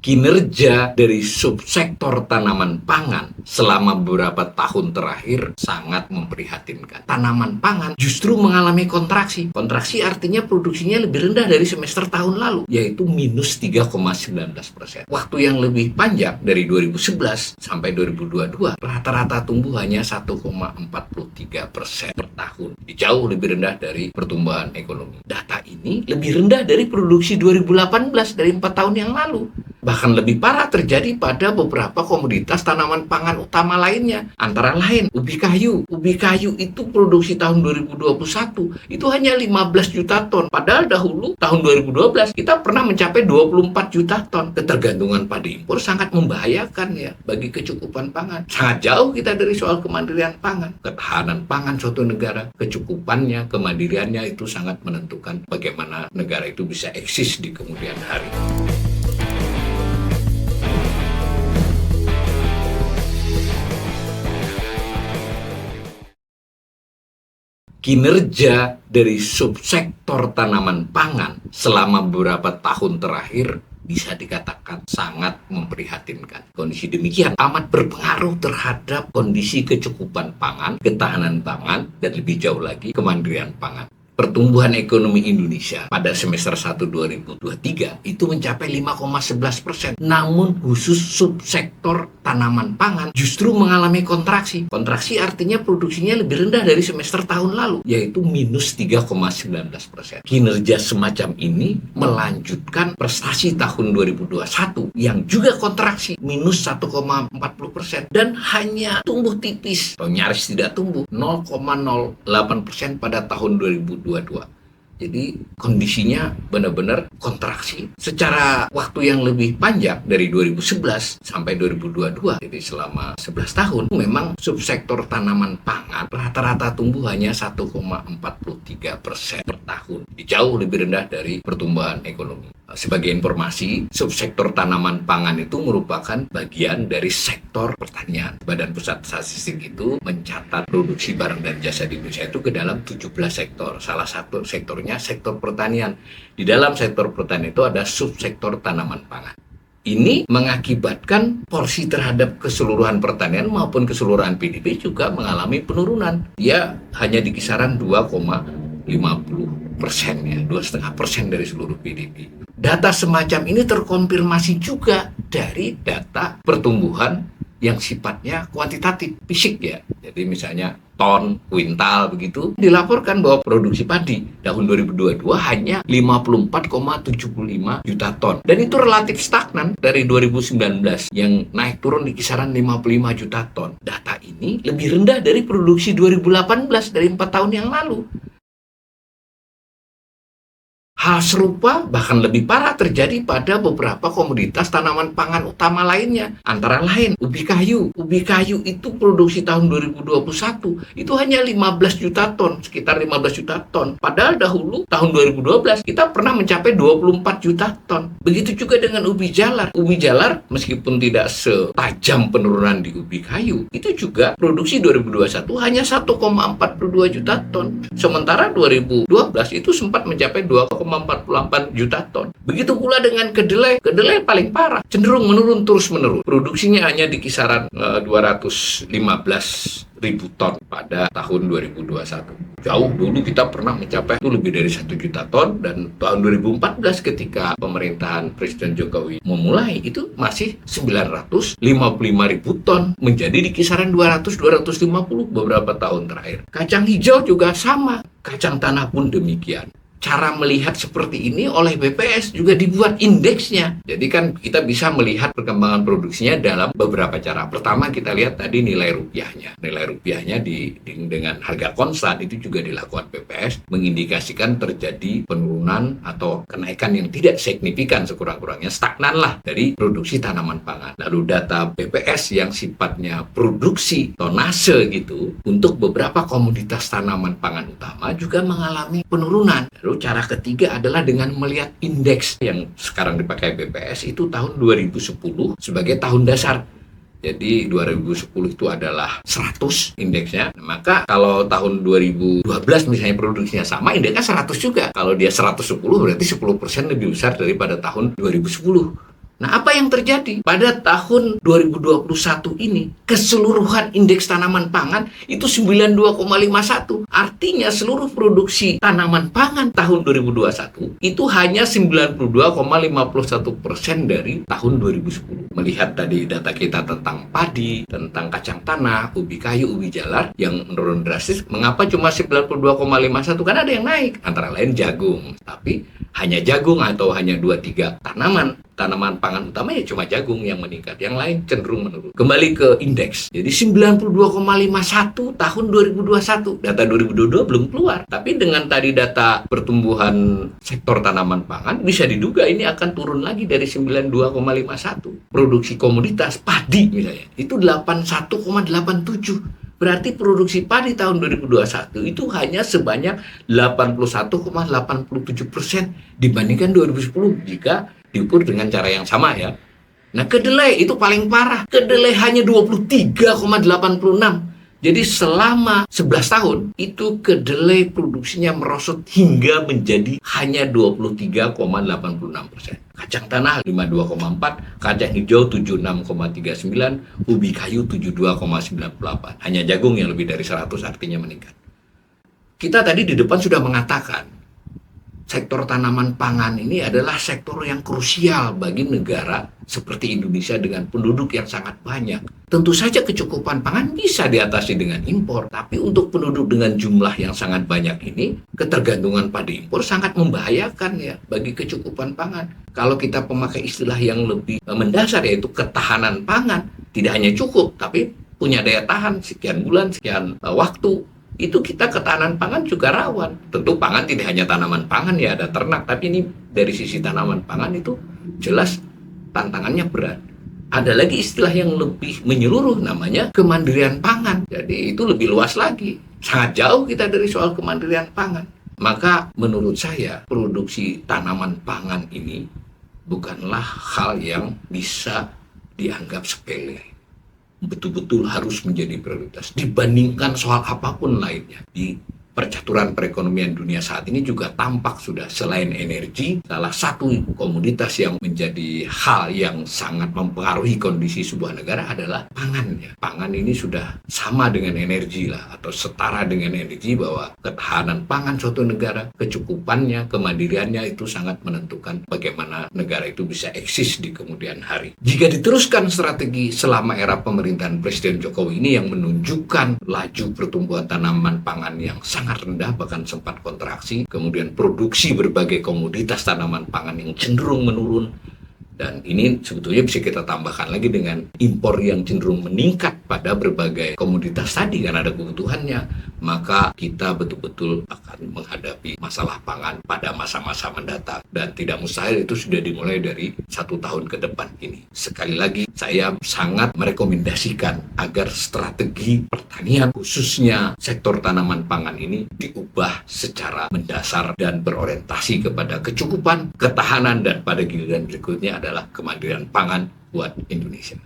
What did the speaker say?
Kinerja dari subsektor tanaman pangan selama beberapa tahun terakhir sangat memprihatinkan. Tanaman pangan justru mengalami kontraksi. Kontraksi artinya produksinya lebih rendah dari semester tahun lalu, yaitu minus 3,19%. Waktu yang lebih panjang dari 2011 sampai 2022, rata-rata tumbuh hanya 1,43% per tahun. Jauh lebih rendah dari pertumbuhan ekonomi. Data ini lebih rendah dari produksi 2018 dari 4 tahun yang lalu. Bahkan lebih parah terjadi pada beberapa komoditas tanaman pangan utama lainnya. Antara lain ubi kayu. Ubi kayu itu produksi tahun 2021 itu hanya 15 juta ton. Padahal dahulu tahun 2012 kita pernah mencapai 24 juta ton. Ketergantungan pada impor sangat membahayakan ya bagi kecukupan pangan. Sangat jauh kita dari soal kemandirian pangan. Ketahanan pangan suatu negara, kecukupannya, kemandiriannya itu sangat menentukan bagaimana negara itu bisa eksis di kemudian hari. Kinerja dari subsektor tanaman pangan selama beberapa tahun terakhir bisa dikatakan sangat memprihatinkan. Kondisi demikian amat berpengaruh terhadap kondisi kecukupan pangan, ketahanan pangan, dan lebih jauh lagi kemandirian pangan. Pertumbuhan ekonomi Indonesia pada semester 1 2023 itu mencapai 5,11%. Namun khusus subsektor tanaman pangan justru mengalami kontraksi. Kontraksi artinya produksinya lebih rendah dari semester tahun lalu, yaitu minus 3,19%. Kinerja semacam ini melanjutkan prestasi tahun 2021 yang juga kontraksi minus 1,40% dan hanya tumbuh tipis atau nyaris tidak tumbuh 0,08% pada tahun 2022. Jadi kondisinya benar-benar kontraksi. Secara waktu yang lebih panjang dari 2011 sampai 2022, jadi selama 11 tahun, memang subsektor tanaman pangan rata-rata tumbuh hanya 1,43% per tahun. Jauh lebih rendah dari pertumbuhan ekonomi. Sebagai informasi, subsektor tanaman pangan itu merupakan bagian dari sektor pertanian. Badan Pusat Statistik itu mencatat produksi barang dan jasa di Indonesia itu ke dalam 17 sektor. Salah satu sektornya sektor pertanian. Di dalam sektor pertanian itu ada subsektor tanaman pangan. Ini mengakibatkan porsi terhadap keseluruhan pertanian maupun keseluruhan PDB juga mengalami penurunan. Dia hanya di kisaran 2,50% ya, 2,5% dari seluruh PDB. Data semacam ini terkonfirmasi juga dari data pertumbuhan yang sifatnya kuantitatif, fisik ya. Jadi misalnya ton, kuintal begitu, dilaporkan bahwa produksi padi tahun 2022 hanya 54,75 juta ton. Dan itu relatif stagnan dari 2019 yang naik turun di kisaran 55 juta ton. Data ini lebih rendah dari produksi 2018 dari 4 tahun yang lalu. Hal serupa bahkan lebih parah terjadi pada beberapa komoditas tanaman pangan utama lainnya. Antara lain ubi kayu. Ubi kayu itu produksi tahun 2021 itu hanya 15 juta ton, sekitar 15 juta ton. Padahal dahulu tahun 2012 kita pernah mencapai 24 juta ton. Begitu juga dengan ubi jalar. Ubi jalar meskipun tidak setajam penurunan di ubi kayu, itu juga produksi 2021 hanya 1,42 juta ton. Sementara 2012 itu sempat mencapai 2,48 juta ton. Begitu pula dengan kedelai. Kedelai paling parah, cenderung menurun terus-menerus. Produksinya hanya di kisaran 215 ribu ton pada tahun 2021. Jauh dulu kita pernah mencapai itu lebih dari 1 juta ton, dan tahun 2014 ketika pemerintahan Presiden Jokowi memulai itu masih 955 ribu ton, menjadi di kisaran 200-250 beberapa tahun terakhir. Kacang hijau juga sama, kacang tanah pun demikian. Cara melihat seperti ini oleh BPS juga dibuat indeksnya. Jadi kan kita bisa melihat perkembangan produksinya dalam beberapa cara. Pertama kita lihat tadi nilai rupiahnya. Nilai rupiahnya dengan harga konstan itu juga dilakukan BPS, mengindikasikan terjadi penurunan atau kenaikan yang tidak signifikan, sekurang-kurangnya stagnan lah dari produksi tanaman pangan. Lalu data BPS yang sifatnya produksi tonase gitu untuk beberapa komoditas tanaman pangan utama juga mengalami penurunan. Lalu cara ketiga adalah dengan melihat indeks yang sekarang dipakai BPS itu tahun 2010 sebagai tahun dasar. Jadi 2010 itu adalah 100 indeksnya. Maka kalau tahun 2012 misalnya produksinya sama, indeksnya 100 juga. Kalau dia 110 berarti 10% lebih besar daripada tahun 2010. Nah, apa yang terjadi? Pada tahun 2021 ini, keseluruhan indeks tanaman pangan itu 92,51. Artinya seluruh produksi tanaman pangan tahun 2021 itu hanya 92,51% dari tahun 2010. Melihat tadi data kita tentang padi, tentang kacang tanah, ubi kayu, ubi jalar yang menurun drastis, mengapa cuma 92,51? Karena ada yang naik, antara lain jagung. Tapi hanya jagung atau hanya 2-3 tanaman pangan utama ya cuma jagung yang meningkat, yang lain cenderung menurun. Kembali ke indeks. Jadi 92,51 tahun 2021. Data 2022 belum keluar. Tapi dengan tadi data pertumbuhan sektor tanaman pangan bisa diduga ini akan turun lagi dari 92,51. Produksi komoditas padi misalnya itu 81,87. Berarti produksi padi tahun 2021 itu hanya sebanyak 81,87% dibandingkan 2010 jika diukur dengan cara yang sama ya. Nah, kedelai itu paling parah. Kedelai hanya 23,86. Jadi selama 11 tahun itu kedelai produksinya merosot hingga menjadi hanya 23,86%. Kacang tanah 52,4, kacang hijau 76,39, ubi kayu 72,98. Hanya jagung yang lebih dari 100 artinya meningkat. Kita tadi di depan sudah mengatakan sektor tanaman pangan ini adalah sektor yang krusial bagi negara seperti Indonesia dengan penduduk yang sangat banyak. Tentu saja kecukupan pangan bisa diatasi dengan impor, tapi untuk penduduk dengan jumlah yang sangat banyak ini, ketergantungan pada impor sangat membahayakan ya bagi kecukupan pangan. Kalau kita memakai istilah yang lebih mendasar yaitu ketahanan pangan, tidak hanya cukup, tapi punya daya tahan sekian bulan, sekian waktu. Itu kita ketahanan pangan juga rawan. Tentu pangan tidak hanya tanaman pangan ya, ada ternak, tapi ini dari sisi tanaman pangan itu jelas tantangannya berat. Ada lagi istilah yang lebih menyeluruh namanya kemandirian pangan. Jadi itu lebih luas lagi. Sangat jauh kita dari soal kemandirian pangan. Maka menurut saya produksi tanaman pangan ini bukanlah hal yang bisa dianggap sepele. Betul-betul harus menjadi prioritas dibandingkan soal apapun lainnya. Di percaturan perekonomian dunia saat ini juga tampak sudah selain energi, salah satu komoditas yang menjadi hal yang sangat mempengaruhi kondisi sebuah negara adalah pangannya. Pangan ini sudah sama dengan energi lah, atau setara dengan energi, bahwa ketahanan pangan suatu negara, kecukupannya, kemandiriannya itu sangat menentukan bagaimana negara itu bisa eksis di kemudian hari. Jika diteruskan strategi selama era pemerintahan Presiden Jokowi ini yang menunjukkan laju pertumbuhan tanaman pangan yang sangat rendah, bahkan sempat kontraksi, kemudian produksi berbagai komoditas tanaman pangan yang cenderung menurun, dan ini sebetulnya bisa kita tambahkan lagi dengan impor yang cenderung meningkat pada berbagai komoditas tadi karena ada kebutuhannya, maka kita betul-betul akan menghadapi masalah pangan pada masa-masa mendatang, dan tidak mustahil itu sudah dimulai dari 1 tahun ke depan ini. Sekali lagi, saya sangat merekomendasikan agar strategi pertanian, khususnya sektor tanaman pangan ini, diubah secara mendasar dan berorientasi kepada kecukupan, ketahanan, dan pada giliran berikutnya adalah kemandirian pangan buat Indonesia.